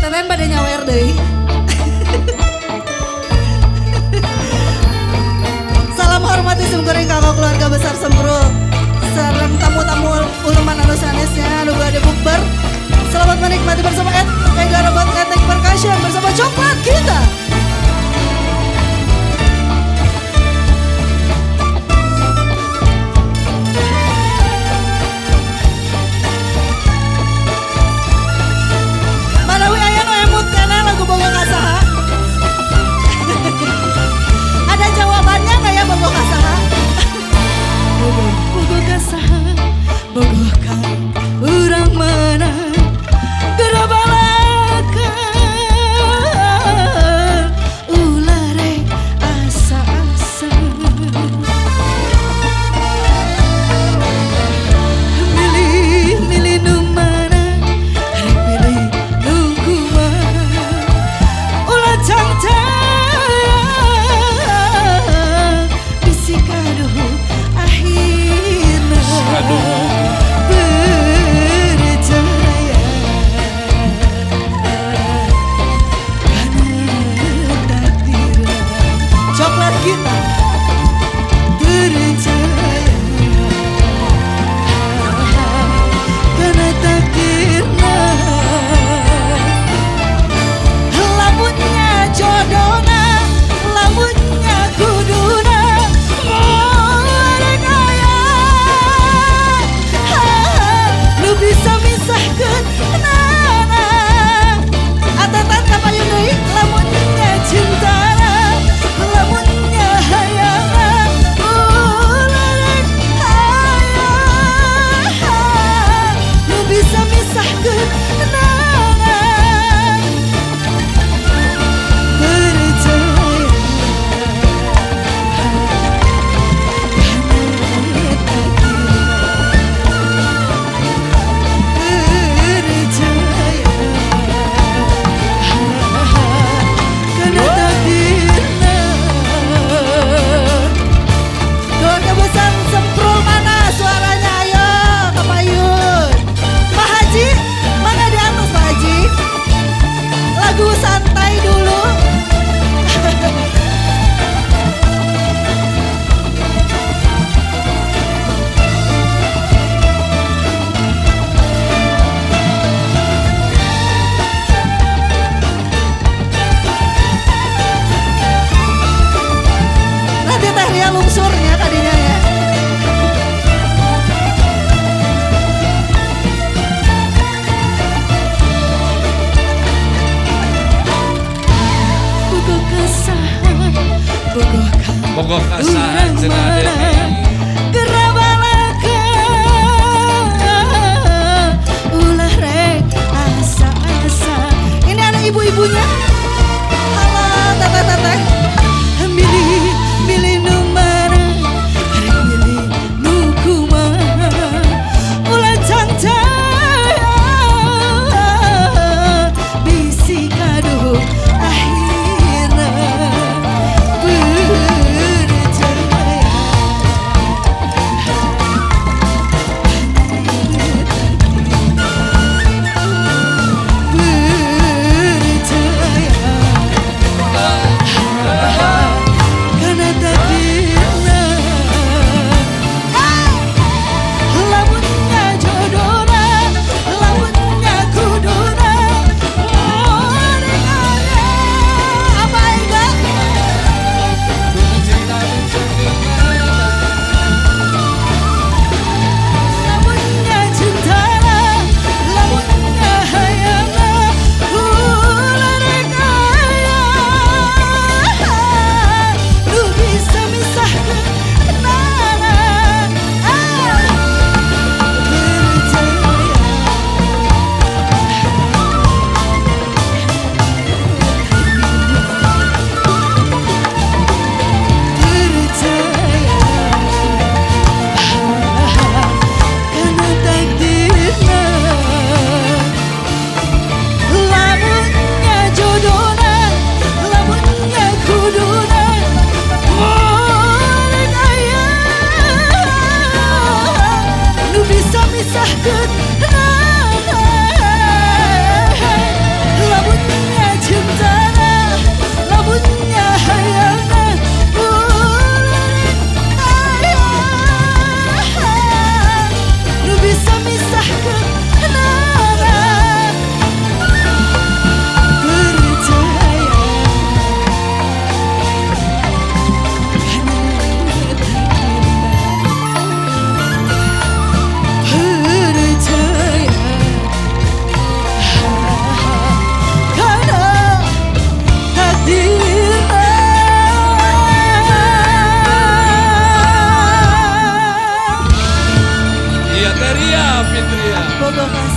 Teten pada nyawer deui. Salam hormat isem goreng kakak keluarga besar Semprul sareng tamu-tamu uluman anu sanesnya anu bade bukber. Selamat menikmati bersama Edgar Robot Etnik Percussion bersama Coklat Kita. Manawi aya nu emut kana lagu bogo kasaha? Ada jawabannya nggak ya bogo kasaha? Bogo kasaha, bogo ka urang mana gerabalakan ulare asa-asa milih nu mana rek pilih nu kumaha ulah cangcang bisi kaduh akhirna Coklat Kita percaya karena takdirna lamunnya jodohna lamunnya kuduna mereka ya lu bisa misahkan nana atatan kapayun deui lamunnya cinta lamunnya hayangan ularek hayang lu bisa misahkan kenangan percaya karena takdirna keluarga besar Semprul mana suaranya ayo kapayun Pak Haji mana di atas Pak Haji lagu santai dulu nanti teh Ria lungsurnya tadinya ya. Bogo kasaha, bogo ka Bogo kasaha cenah deui. gerabalakan ulah rek asa-asa. Ini ada ibu-ibunya. Halo teteh-teteh. Milih nu mana rek milih nu kumaha ulah cangcang bisi kaduh akhirna percaya percaya kasih.